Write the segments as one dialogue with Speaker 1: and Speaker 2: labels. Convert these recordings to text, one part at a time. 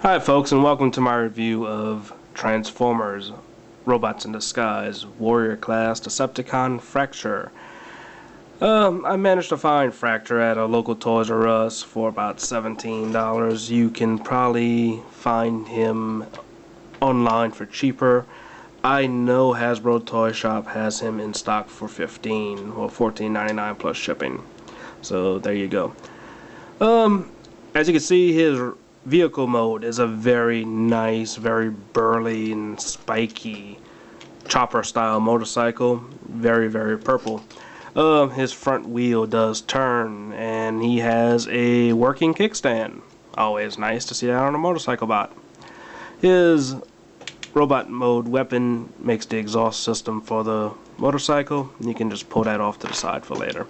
Speaker 1: Hi folks, and welcome to my review of Transformers Robots in Disguise Warrior Class Decepticon Fracture. I managed to find Fracture at a local Toys R Us for about $17. You can probably find him online for cheaper. I know Hasbro Toy Shop has him in stock for $15 or $14.99 plus shipping. So there you go. As you can see, his vehicle mode is a very nice, very burly and spiky chopper style motorcycle. Very, very purple. His front wheel does turn, and he has a working kickstand. Always nice to see that on a motorcycle bot. His robot mode weapon makes the exhaust system for the motorcycle. You can just pull that off to the side for later.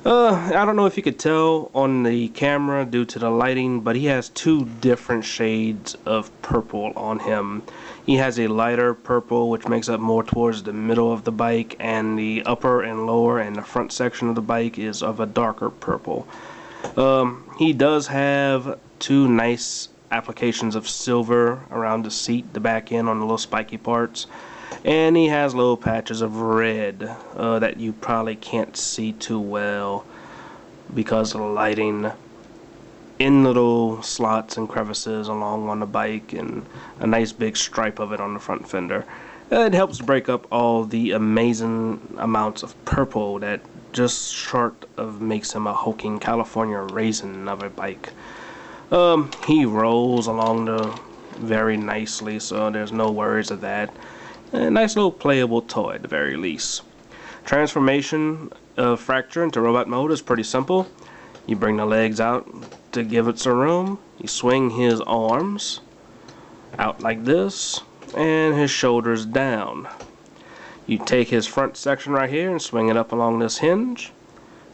Speaker 1: I don't know if you could tell on the camera due to the lighting, but he has two different shades of purple on him. He has a lighter purple, which makes up more towards the middle of the bike, and the upper and lower and the front section of the bike is of a darker purple. He does have two nice applications of silver around the seat, the back end on the little spiky parts. And he has little patches of red that you probably can't see too well because of the lighting in little slots and crevices along on the bike, and a nice big stripe of it on the front fender. It helps break up all the amazing amounts of purple that just short of makes him a hulking California raisin of a bike. He rolls along the very nicely, so there's no worries of that. A nice little playable toy at the very least. Transformation of Fracture into robot mode is pretty simple. You bring the legs out to give it some room. You swing his arms out like this, and his shoulders down. You take his front section right here and swing it up along this hinge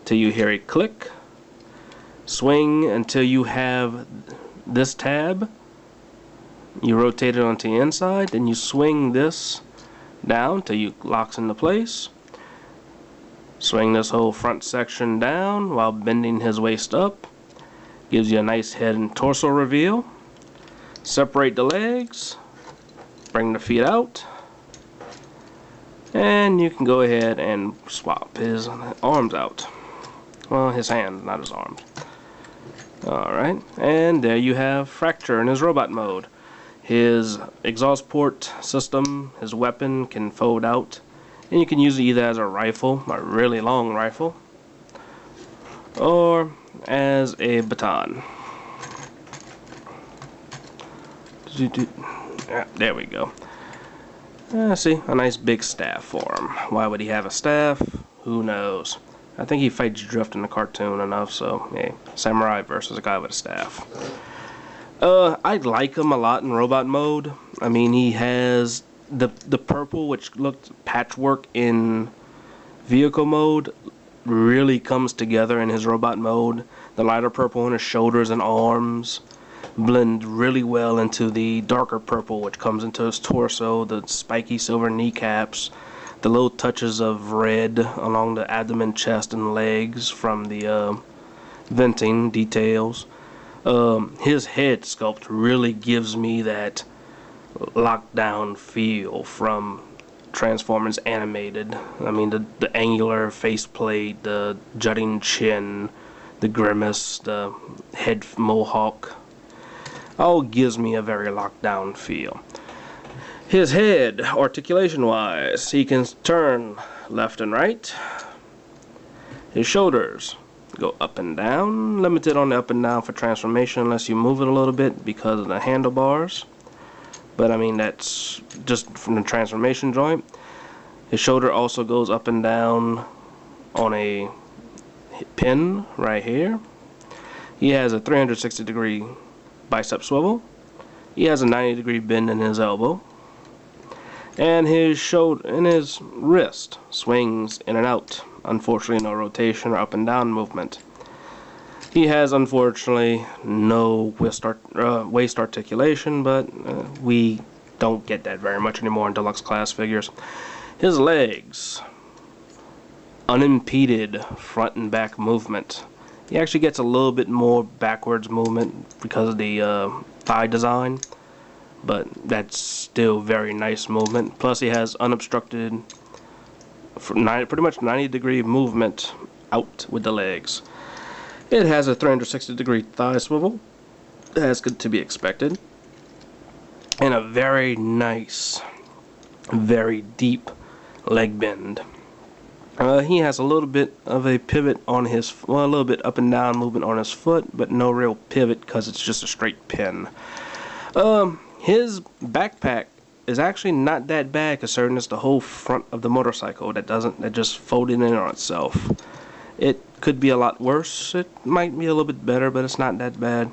Speaker 1: till you hear a click. Swing until you have this tab. You rotate it onto the inside, then you swing this down till you locks into place. Swing this whole front section down while bending his waist up. Gives you a nice head and torso reveal. Separate the legs. Bring the feet out. And you can go ahead and swap his arms out. Well, his hands, not his arms. Alright, and there you have Fracture in his robot mode. His exhaust port system, his weapon can fold out, and you can use it either as a rifle, a really long rifle, or as a baton. Yeah, there we go. See, a nice big staff for him. Why would he have a staff? Who knows? I think he fights Drift in the cartoon enough, so hey, samurai versus a guy with a staff. I like him a lot in robot mode. I mean, he has the purple, which looked patchwork in vehicle mode, really comes together in his robot mode. The lighter purple on his shoulders and arms blend really well into the darker purple, which comes into his torso, the spiky silver kneecaps, the little touches of red along the abdomen, chest, and legs from the venting details. His head sculpt really gives me that lockdown feel from Transformers Animated. I mean, the angular faceplate, the jutting chin, the grimace, the head mohawk, all gives me a very lockdown feel. His head, articulation wise, he can turn left and right. His shoulders go up and down, limited on the up and down for transformation unless you move it a little bit because of the handlebars, but I mean that's just from the transformation joint. His shoulder also goes up and down on a pin right here. He has a 360-degree bicep swivel. He has a 90-degree bend in his elbow, and his shoulder and his wrist swings in and out. Unfortunately, no rotation or up and down movement. He has, unfortunately, no waist articulation, but we don't get that very much anymore in deluxe class figures. His legs, unimpeded front and back movement. He actually gets a little bit more backwards movement because of the thigh design, but that's still very nice movement. Plus he has unobstructed, pretty much 90-degree movement out with the legs. It has a 360-degree thigh swivel, as good to be expected, and a very nice, very deep leg bend. He has a little bit of a pivot on his, well, a little bit up and down movement on his foot, but no real pivot because it's just a straight pin. His backpack is actually not that bad considering it's the whole front of the motorcycle that just folded in on itself. It could be a lot worse. It might be a little bit better, but it's not that bad.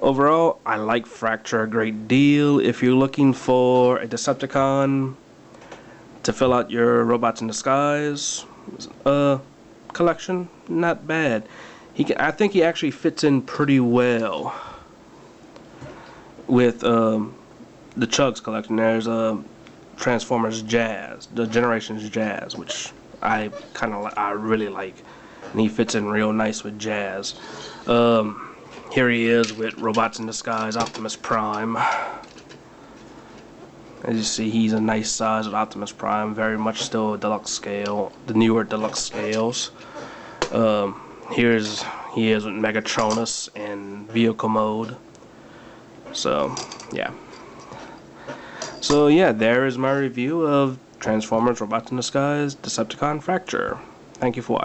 Speaker 1: Overall, I like Fracture a great deal. If you're looking for a Decepticon to fill out your Robots in Disguise collection, not bad. I think he actually fits in pretty well with the Chugs collection. There's Transformers Jazz, the Generations Jazz, which I really like, and he fits in real nice with Jazz. Here he is with Robots in Disguise, Optimus Prime. As you see, he's a nice size with Optimus Prime, very much still a deluxe scale, the newer deluxe scales. He is with Megatronus in vehicle mode. So yeah, there is my review of Transformers Robots in Disguise Decepticon Fracture. Thank you for watching.